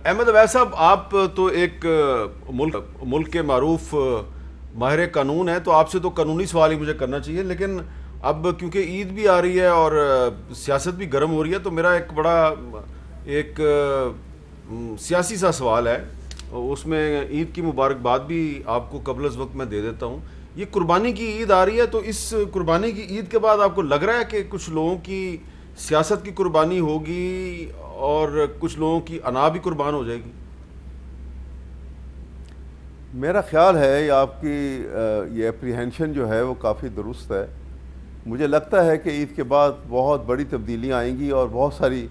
احمد اویس صاحب، آپ تو ایک ملک کے معروف ماہر قانون ہیں، تو آپ سے تو قانونی سوال ہی مجھے کرنا چاہیے، لیکن اب کیونکہ عید بھی آ رہی ہے اور سیاست بھی گرم ہو رہی ہے، تو میرا ایک بڑا ایک سیاسی سا سوال ہے، اس میں عید کی مبارکباد بھی آپ کو قبل از وقت میں دے دیتا ہوں۔ یہ قربانی کی عید آ رہی ہے، تو اس قربانی کی عید کے بعد آپ کو لگ رہا ہے کہ کچھ لوگوں کی سیاست کی قربانی ہوگی اور کچھ لوگوں کی انا بھی قربان ہو جائے گی؟ میرا خیال ہے یہ آپ کی یہ اپریہنشن جو ہے وہ کافی درست ہے۔ مجھے لگتا ہے کہ عید کے بعد بہت بڑی تبدیلیاں آئیں گی اور بہت ساری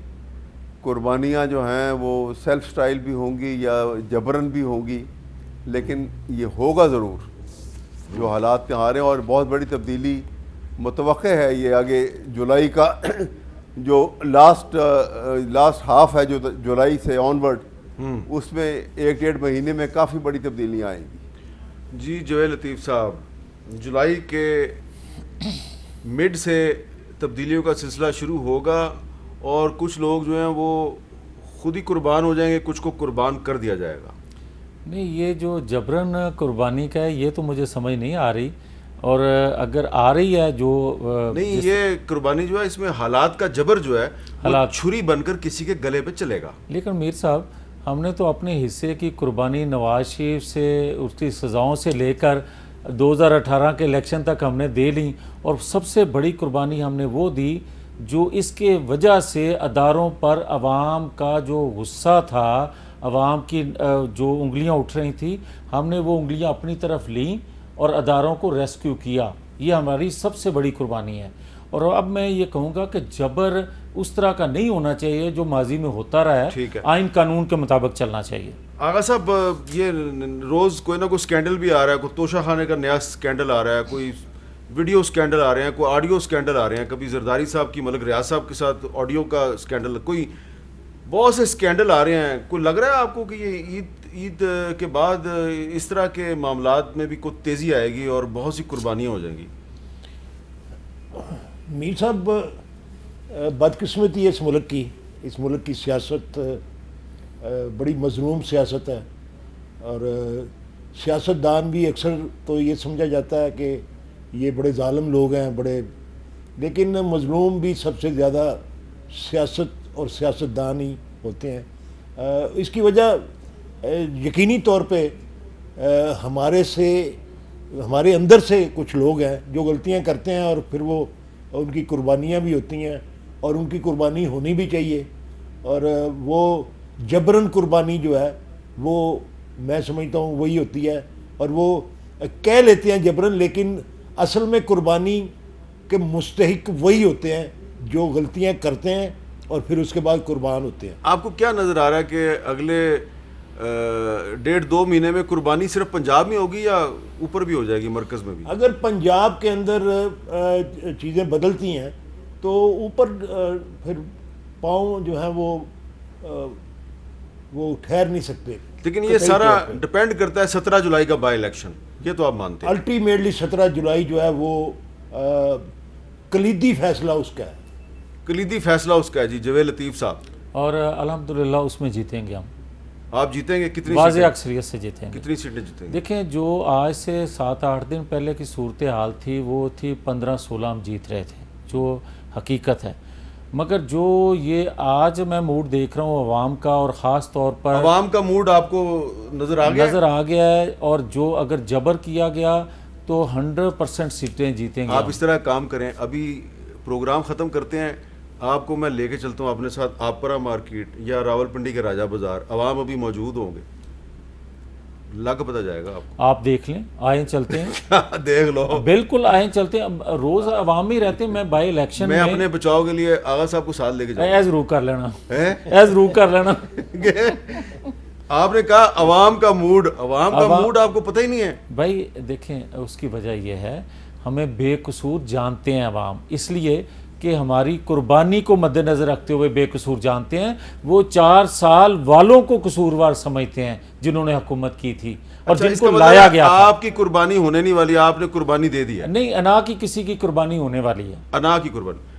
قربانیاں جو ہیں وہ سیلف سٹائل بھی ہوں گی یا جبرن بھی ہوں گی، لیکن یہ ہوگا ضرور جو حالات میں آ رہے ہیں، اور بہت بڑی تبدیلی متوقع ہے۔ یہ آگے جولائی کا جو لاسٹ ہاف ہے، جو جولائی سے آن ورڈ، اس میں 1-1.5 مہینے میں کافی بڑی تبدیلیاں آئیں گی۔ جی جویل لطیف صاحب، جولائی کے مڈ سے تبدیلیوں کا سلسلہ شروع ہوگا اور کچھ لوگ جو ہیں وہ خود ہی قربان ہو جائیں گے، کچھ کو قربان کر دیا جائے گا۔ نہیں، یہ جو جبرن قربانی کا ہے یہ تو مجھے سمجھ نہیں آ رہی، اور اگر آ رہی ہے جو نہیں، یہ قربانی جو ہے اس میں حالات کا جبر جو ہے وہ چھری بن کر کسی کے گلے پہ چلے گا۔ لیکن میر صاحب، ہم نے تو اپنے حصے کی قربانی نواز شریف سے، اس کی سزاؤں سے لے کر 2018 کے الیکشن تک ہم نے دے لیں، اور سب سے بڑی قربانی ہم نے وہ دی جو اس کے وجہ سے اداروں پر عوام کا جو غصہ تھا، عوام کی جو انگلیاں اٹھ رہی تھیں، ہم نے وہ انگلیاں اپنی طرف لیں اور اداروں کو ریسکیو کیا۔ یہ ہماری سب سے بڑی قربانی ہے۔ اور اب میں یہ کہوں گا کہ جبر اس طرح کا نہیں ہونا چاہیے جو ماضی میں ہوتا رہا ہے، آئین قانون کے مطابق چلنا چاہیے۔ آغا صاحب، یہ روز کوئی نہ کوئی سکینڈل بھی آ رہا ہے، کوئی توشہ خانے کا نیا سکینڈل آ رہا ہے، کوئی ویڈیو سکینڈل آ رہے ہیں، کوئی آڈیو سکینڈل آ رہے ہیں، کبھی زرداری صاحب کی ملک ریاض صاحب کے ساتھ آڈیو کا سکینڈل، کوئی بہت سے سکینڈل آ رہے ہیں۔ کوئی لگ رہا ہے آپ کو کہ یہ عید کے بعد اس طرح کے معاملات میں بھی کوئی تیزی آئے گی اور بہت سی قربانیاں ہو جائیں گی؟ میر صاحب، بدقسمتی ہے اس ملک کی سیاست بڑی مظلوم سیاست ہے، اور سیاستدان بھی اکثر تو یہ سمجھا جاتا ہے کہ یہ بڑے ظالم لوگ ہیں لیکن مظلوم بھی سب سے زیادہ سیاست اور سیاستدان ہی ہوتے ہیں۔ اس کی وجہ یقینی طور پہ ہمارے اندر سے کچھ لوگ ہیں جو غلطیاں کرتے ہیں، اور پھر وہ ان کی قربانیاں بھی ہوتی ہیں، اور ان کی قربانی ہونی بھی چاہیے۔ اور وہ جبرن قربانی جو ہے وہ میں سمجھتا ہوں وہی ہوتی ہے، اور وہ کہہ لیتے ہیں جبرن، لیکن اصل میں قربانی کے مستحق وہی ہوتے ہیں جو غلطیاں کرتے ہیں اور پھر اس کے بعد قربان ہوتے ہیں۔ آپ کو کیا نظر آ رہا ہے کہ اگلے 1.5-2 مہینے میں قربانی صرف پنجاب میں ہوگی یا اوپر بھی ہو جائے گی، مرکز میں بھی؟ اگر پنجاب کے اندر چیزیں بدلتی ہیں تو اوپر پھر پاؤں جو ہیں وہ ٹھہر نہیں سکتے۔ لیکن یہ سارا ڈپینڈ کرتا ہے 17 جولائی کا بائی الیکشن، یہ تو آپ مانتے ہیں؟ الٹیمیٹلی 17 جولائی جو ہے وہ کلیدی فیصلہ اس کا ہے۔ کلیدی فیصلہ اس کا ہے۔ جی جویل لطیف صاحب، اور الحمدللہ اس میں جیتیں گے ہم۔ آپ جیتیں گے؟ کتنی واضح اکثریت سے جیتیں گے۔ کتنی سیٹیں جیتیں گے؟ دیکھیں، جو آج سے 7-8 دن پہلے کی صورتحال تھی وہ تھی 15-16 ہم جیت رہے تھے، جو حقیقت ہے۔ مگر جو یہ آج میں موڈ دیکھ رہا ہوں عوام کا، اور خاص طور پر عوام کا موڈ آپ کو نظر آ گیا ہے، اور جو اگر جبر کیا گیا تو 100% سیٹیں جیتیں گے۔ آپ اس طرح کام کریں، ابھی پروگرام ختم کرتے ہیں، آپ کو میں لے کے چلتا ہوں اپنے ساتھ آپرا مارکیٹ یا راول پنڈی کے راجہ بازار، عوام ابھی موجود ہوں گے، لگ پتہ جائے گا آپ کو۔ آپ دیکھ لیں، آئیں چلتے ہیں۔ دیکھ لو، بالکل آئیں چلتے ہیں، روز عوام ہی رہتے ہیں۔ میں بائی الیکشن میں اپنے بچاؤ کے لیے آغا صاحب کو ساتھ لے کے جاؤں۔ ایز روک کر لینا آپ نے کہا عوام کا موڈ آپ کو پتہ ہی نہیں ہے۔ بھائی دیکھیں، اس کی وجہ یہ ہے ہمیں بے قصور جانتے ہیں عوام، اس لیے کہ ہماری قربانی کو مد نظر رکھتے ہوئے بے قصور جانتے ہیں۔ وہ 4 سال والوں کو قصوروار سمجھتے ہیں جنہوں نے حکومت کی تھی اور جن کو لایا گیا تھا۔ آپ کی قربانی ہونے نہیں والی، آپ نے قربانی دے دی ہے۔ نہیں، انا کی کسی کی قربانی ہونے والی ہے۔ انا کی قربانی